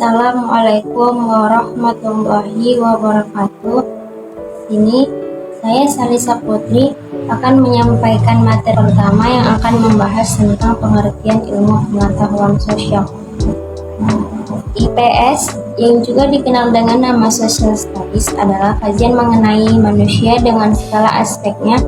Assalamualaikum warahmatullahi wabarakatuh. Sini saya Salisa Putri akan menyampaikan materi pertama yang akan membahas tentang pengertian ilmu pengetahuan sosial. IPS yang juga dikenal dengan nama Social Studies adalah kajian mengenai manusia dengan segala aspeknya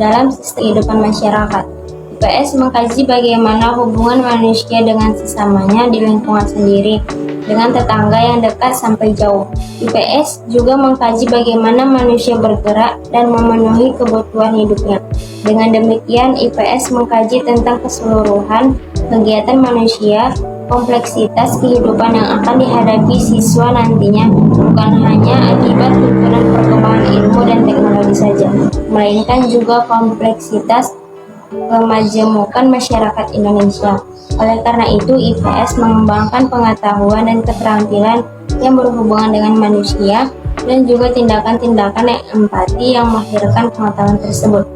dalam sistem kehidupan masyarakat. IPS mengkaji bagaimana hubungan manusia dengan sesamanya di lingkungan sendiri, dengan tetangga yang dekat sampai jauh. IPS juga mengkaji bagaimana manusia bergerak dan memenuhi kebutuhan hidupnya. Dengan demikian, IPS mengkaji tentang keseluruhan kegiatan manusia, kompleksitas kehidupan yang akan dihadapi siswa nantinya, bukan hanya akibat tuntunan perkembangan ilmu dan teknologi saja, melainkan juga kompleksitas kemajemukan masyarakat Indonesia. Oleh karena itu, IPS mengembangkan pengetahuan dan keterampilan yang berhubungan dengan manusia dan juga tindakan-tindakan yang empati yang melahirkan pengetahuan tersebut.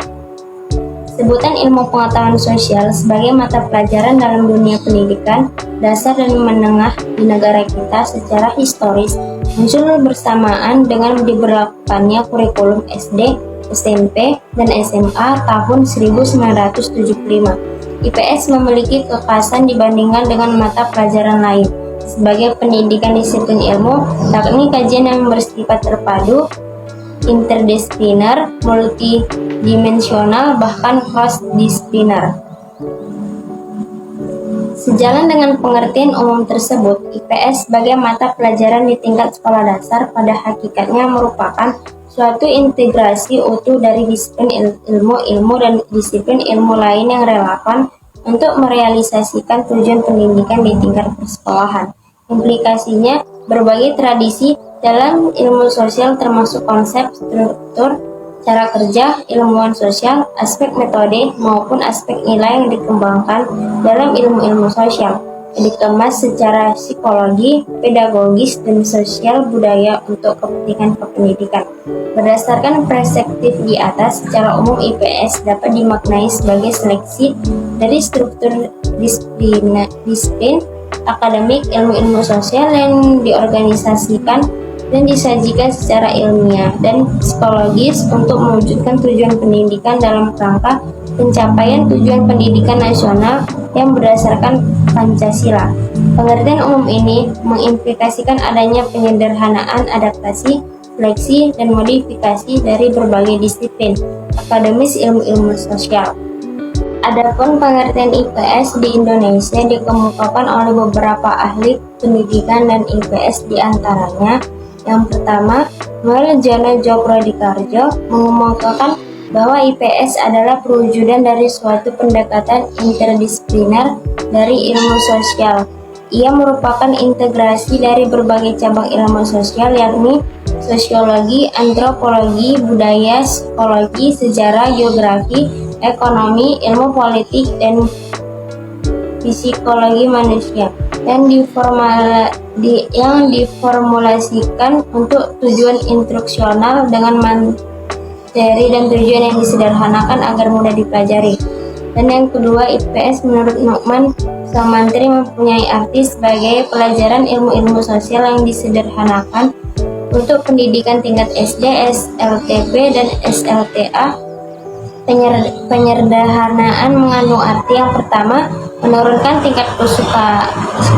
Sebutan ilmu pengetahuan sosial sebagai mata pelajaran dalam dunia pendidikan dasar dan menengah di negara kita secara historis muncul bersamaan dengan diberlakukannya kurikulum SD, SMP, dan SMA tahun 1975. IPS memiliki kekhasan dibandingkan dengan mata pelajaran lain. Sebagai pendidikan disiplin ilmu, yakni kajian yang bersifat terpadu, interdisipliner, multidimensional, bahkan cross-disipliner. Sejalan dengan pengertian umum tersebut, IPS sebagai mata pelajaran di tingkat sekolah dasar pada hakikatnya merupakan suatu integrasi utuh dari disiplin ilmu dan disiplin ilmu lain yang relevan untuk merealisasikan tujuan pendidikan di tingkat persekolahan. Implikasinya, berbagai tradisi dalam ilmu sosial termasuk konsep, struktur, cara kerja, ilmuwan sosial, aspek metode, maupun aspek nilai yang dikembangkan dalam ilmu-ilmu sosial, dikemas secara psikologi, pedagogis, dan sosial budaya untuk kepentingan pendidikan. Berdasarkan perspektif di atas, secara umum IPS dapat dimaknai sebagai seleksi dari struktur disiplin akademik ilmu-ilmu sosial yang diorganisasikan dan disajikan secara ilmiah dan psikologis untuk mewujudkan tujuan pendidikan dalam kerangka pencapaian tujuan pendidikan nasional yang berdasarkan Pancasila. Pengertian umum ini mengimplikasikan adanya penyederhanaan, adaptasi, seleksi, dan modifikasi dari berbagai disiplin akademis ilmu-ilmu sosial. Adapun pengertian IPS di Indonesia dikemukakan oleh beberapa ahli pendidikan dan IPS diantaranya. Yang pertama, Noel Jono Djokroedikarjo mengemukakan bahwa IPS adalah perwujudan dari suatu pendekatan interdisipliner dari ilmu sosial. Ia merupakan integrasi dari berbagai cabang ilmu sosial yakni sosiologi, antropologi, budaya, psikologi, sejarah, geografi, ekonomi, ilmu politik, dan psikologi manusia yang diformulasikan untuk tujuan instruksional dengan materi dan tujuan yang disederhanakan agar mudah dipelajari. Dan yang kedua, IPS menurut Nukman Samantri mempunyai arti sebagai pelajaran ilmu-ilmu sosial yang disederhanakan untuk pendidikan tingkat SD, SLTP, dan SLTA. Penyederhanaan mengandung arti yang pertama, menurunkan tingkat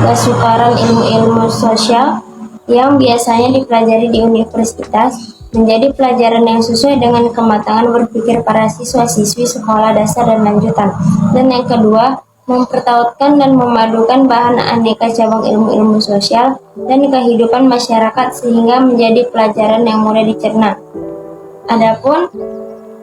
kesukaran ilmu-ilmu sosial yang biasanya dipelajari di universitas menjadi pelajaran yang sesuai dengan kematangan berpikir para siswa-siswi sekolah dasar dan lanjutan. Dan yang kedua, mempertautkan dan memadukan bahan aneka cabang ilmu-ilmu sosial dan kehidupan masyarakat sehingga menjadi pelajaran yang mudah dicerna. Adapun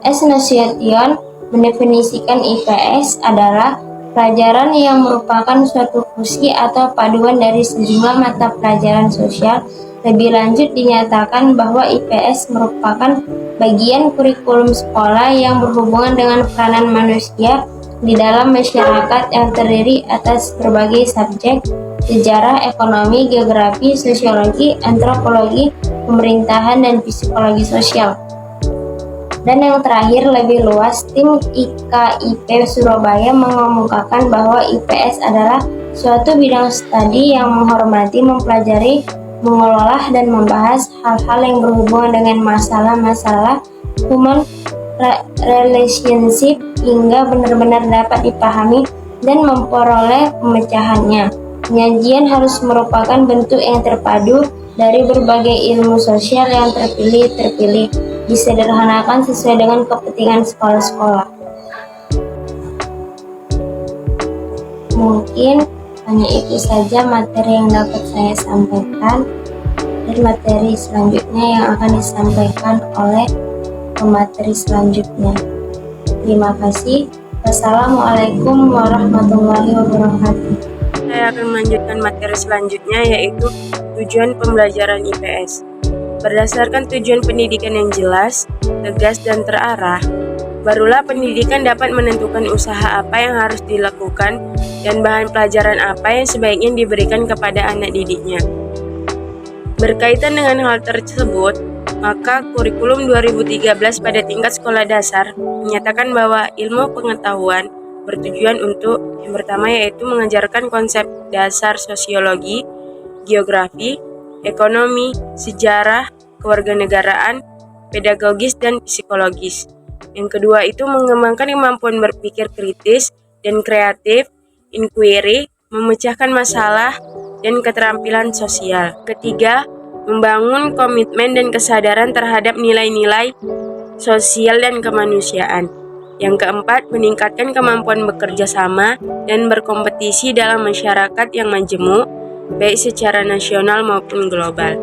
S. Nasution mendefinisikan IPS adalah pelajaran yang merupakan suatu fusi atau paduan dari sejumlah mata pelajaran sosial. Lebih lanjut dinyatakan bahwa IPS merupakan bagian kurikulum sekolah yang berhubungan dengan peranan manusia di dalam masyarakat yang terdiri atas berbagai subjek, sejarah, ekonomi, geografi, sosiologi, antropologi, pemerintahan, dan psikologi sosial. Dan yang terakhir, lebih luas, tim IKIP Surabaya mengemukakan bahwa IPS adalah suatu bidang studi yang menghormati, mempelajari, mengelola, dan membahas hal-hal yang berhubungan dengan masalah-masalah human relationship hingga benar-benar dapat dipahami dan memperoleh pemecahannya. Penyajian harus merupakan bentuk yang terpadu dari berbagai ilmu sosial yang terpilih, disederhanakan sesuai dengan kepentingan sekolah-sekolah. Mungkin hanya itu saja materi yang dapat saya sampaikan, dan materi selanjutnya yang akan disampaikan oleh pemateri selanjutnya. Terima kasih. Wassalamualaikum warahmatullahi wabarakatuh. Saya akan melanjutkan materi selanjutnya, yaitu tujuan pembelajaran IPS. Berdasarkan tujuan pendidikan yang jelas, tegas, dan terarah, barulah pendidikan dapat menentukan usaha apa yang harus dilakukan dan bahan pelajaran apa yang sebaiknya diberikan kepada anak didiknya. Berkaitan dengan hal tersebut, maka kurikulum 2013 pada tingkat sekolah dasar menyatakan bahwa ilmu pengetahuan bertujuan untuk yang pertama yaitu mengajarkan konsep dasar sosiologi, geografi, ekonomi, sejarah, kewarganegaraan, pedagogis, dan psikologis. Yang kedua itu mengembangkan kemampuan berpikir kritis dan kreatif, inquiry, memecahkan masalah, dan keterampilan sosial. Ketiga, membangun komitmen dan kesadaran terhadap nilai-nilai sosial dan kemanusiaan. Yang keempat, meningkatkan kemampuan bekerja sama dan berkompetisi dalam masyarakat yang majemuk, baik secara nasional maupun global.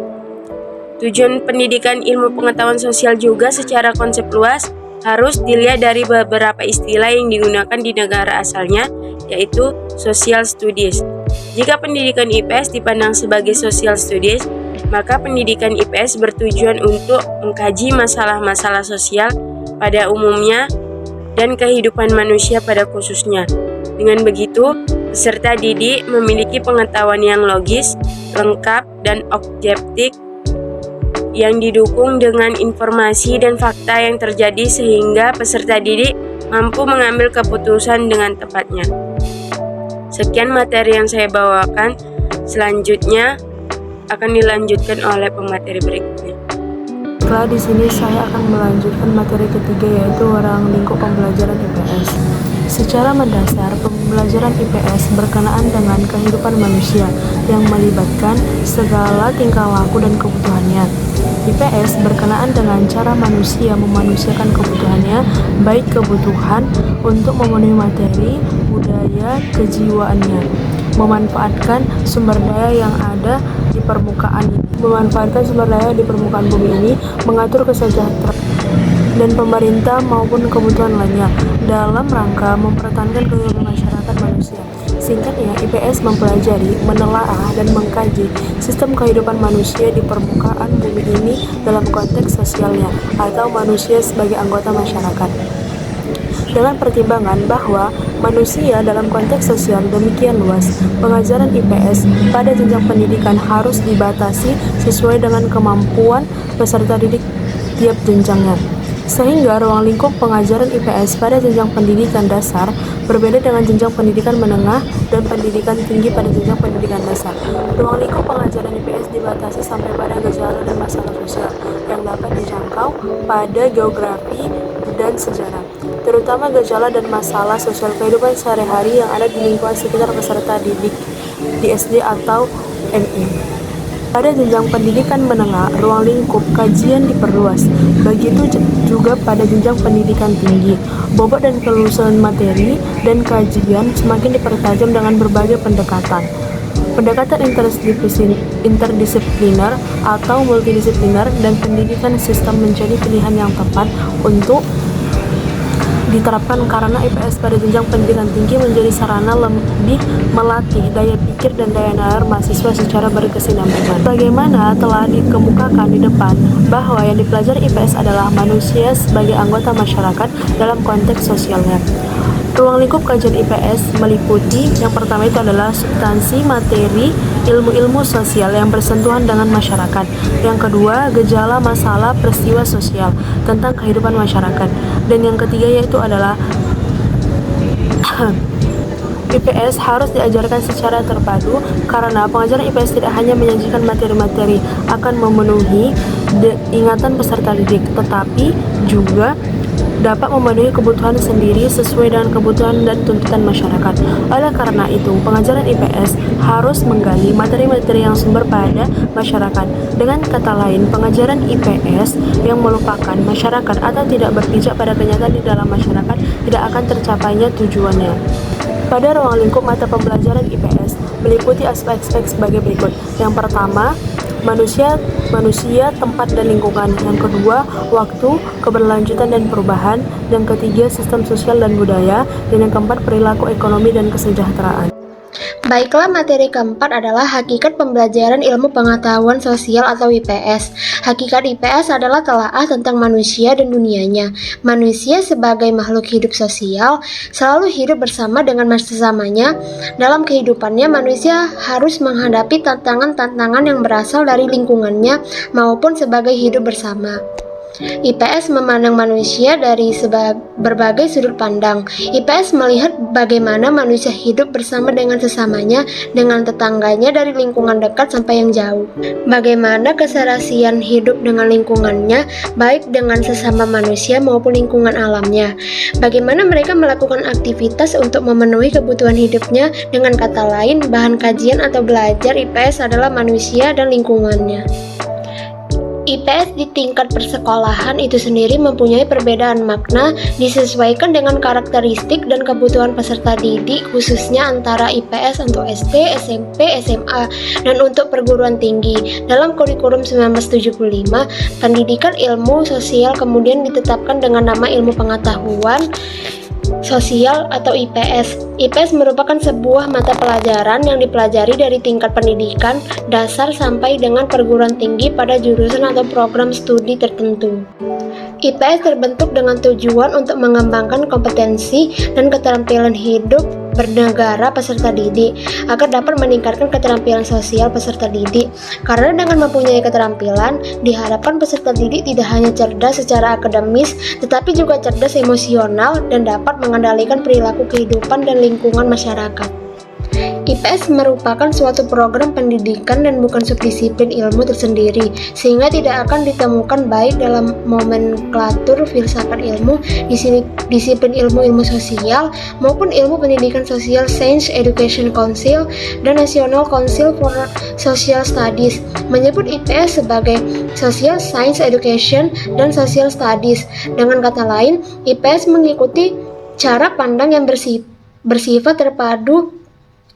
Tujuan pendidikan ilmu pengetahuan sosial juga secara konsep luas harus dilihat dari beberapa istilah yang digunakan di negara asalnya, yaitu social studies. Jika pendidikan IPS dipandang sebagai social studies, maka pendidikan IPS bertujuan untuk mengkaji masalah-masalah sosial pada umumnya dan kehidupan manusia pada khususnya. Dengan begitu, peserta didik memiliki pengetahuan yang logis, lengkap, dan objektif yang didukung dengan informasi dan fakta yang terjadi sehingga peserta didik mampu mengambil keputusan dengan tepatnya. Sekian materi yang saya bawakan, selanjutnya akan dilanjutkan oleh pemateri berikutnya. Setelah di sini saya akan melanjutkan materi ketiga, yaitu ruang lingkup pembelajaran IPS. Secara mendasar, pembelajaran IPS berkenaan dengan kehidupan manusia yang melibatkan segala tingkah laku dan kebutuhannya. IPS berkenaan dengan cara manusia memanusiakan kebutuhannya, baik kebutuhan untuk memenuhi materi, budaya, kejiwaannya, memanfaatkan sumber daya yang ada di permukaan bumi ini, mengatur kesejahteraan dan pemerintah maupun kebutuhan lainnya dalam rangka mempertahankan kehidupan masyarakat manusia. Singkatnya, IPS mempelajari, menelaah, dan mengkaji sistem kehidupan manusia di permukaan bumi ini dalam konteks sosialnya atau manusia sebagai anggota masyarakat. Dengan pertimbangan bahwa manusia dalam konteks sosial demikian luas, pengajaran IPS pada jenjang pendidikan harus dibatasi sesuai dengan kemampuan peserta didik tiap jenjangnya. Sehingga ruang lingkup pengajaran IPS pada jenjang pendidikan dasar berbeda dengan jenjang pendidikan menengah dan pendidikan tinggi pada jenjang pendidikan dasar. Ruang lingkup pengajaran IPS dibatasi sampai pada gejala dan masalah sosial yang dapat dijangkau pada geografi dan sejarah, terutama gejala dan masalah sosial kehidupan sehari-hari yang ada di lingkungan sekitar peserta didik di SD atau MI. Pada jenjang pendidikan menengah, ruang lingkup kajian diperluas. Begitu juga pada jenjang pendidikan tinggi. Bobot dan kelulusan materi dan kajian semakin dipertajam dengan berbagai pendekatan. Pendekatan interdisipliner atau multidisipliner dan pendidikan sistem menjadi pilihan yang tepat untuk diterapkan karena IPS pada jenjang pendidikan tinggi menjadi sarana lebih melatih daya pikir dan daya nalar mahasiswa secara berkesinambungan. Bagaimana telah dikemukakan di depan bahwa yang dipelajari IPS adalah manusia sebagai anggota masyarakat dalam konteks sosialnya. Ruang lingkup kajian IPS meliputi yang pertama itu adalah substansi materi ilmu-ilmu sosial yang bersentuhan dengan masyarakat. Yang kedua, gejala masalah peristiwa sosial tentang kehidupan masyarakat. Dan yang ketiga yaitu adalah IPS harus diajarkan secara terpadu karena pengajaran IPS tidak hanya menyajikan materi-materi akan memenuhi ingatan peserta didik, tetapi juga dapat memenuhi kebutuhan sendiri sesuai dengan kebutuhan dan tuntutan masyarakat. Oleh karena itu, pengajaran IPS harus menggali materi-materi yang sumber pada masyarakat. Dengan kata lain, pengajaran IPS yang melupakan masyarakat atau tidak berpijak pada kenyataan di dalam masyarakat tidak akan tercapainya tujuannya. Pada ruang lingkup mata pembelajaran IPS meliputi aspek-aspek sebagai berikut. Yang pertama, manusia, tempat dan lingkungan. Yang kedua, waktu, keberlanjutan dan perubahan. Yang ketiga, sistem sosial dan budaya. Dan yang keempat, perilaku ekonomi dan kesejahteraan. Baiklah, materi keempat adalah hakikat pembelajaran ilmu pengetahuan sosial atau IPS. Hakikat IPS adalah telaah tentang manusia dan dunianya. Manusia sebagai makhluk hidup sosial selalu hidup bersama dengan sesamanya. Dalam kehidupannya, manusia harus menghadapi tantangan-tantangan yang berasal dari lingkungannya maupun sebagai hidup bersama. IPS memandang manusia dari berbagai sudut pandang. IPS melihat bagaimana manusia hidup bersama dengan sesamanya, dengan tetangganya dari lingkungan dekat sampai yang jauh. Bagaimana keserasian hidup dengan lingkungannya, baik dengan sesama manusia maupun lingkungan alamnya. Bagaimana mereka melakukan aktivitas untuk memenuhi kebutuhan hidupnya. Dengan kata lain, bahan kajian atau belajar IPS adalah manusia dan lingkungannya. IPS di tingkat persekolahan itu sendiri mempunyai perbedaan makna disesuaikan dengan karakteristik dan kebutuhan peserta didik, khususnya antara IPS untuk SD, SMP, SMA, dan untuk perguruan tinggi. Dalam kurikulum 1975, pendidikan ilmu sosial kemudian ditetapkan dengan nama ilmu pengetahuan sosial atau IPS. IPS merupakan sebuah mata pelajaran yang dipelajari dari tingkat pendidikan dasar sampai dengan perguruan tinggi pada jurusan atau program studi tertentu. IPS terbentuk dengan tujuan untuk mengembangkan kompetensi dan keterampilan hidup bernegara peserta didik agar dapat meningkatkan keterampilan sosial peserta didik. Karena dengan mempunyai keterampilan, diharapkan peserta didik tidak hanya cerdas secara akademis, tetapi juga cerdas emosional dan dapat mengendalikan perilaku kehidupan dan lingkungan masyarakat. IPS merupakan suatu program pendidikan dan bukan subdisiplin ilmu tersendiri, sehingga tidak akan ditemukan baik dalam nomenklatur filsafat ilmu, disiplin ilmu sosial, maupun ilmu pendidikan sosial Science Education Council dan National Council for Social Studies menyebut IPS sebagai Social Science Education dan Social Studies. Dengan kata lain, IPS mengikuti cara pandang yang bersifat terpadu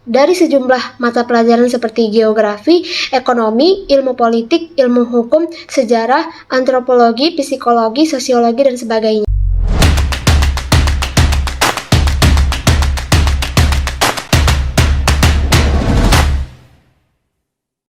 dari sejumlah mata pelajaran seperti geografi, ekonomi, ilmu politik, ilmu hukum, sejarah, antropologi, psikologi, sosiologi, dan sebagainya.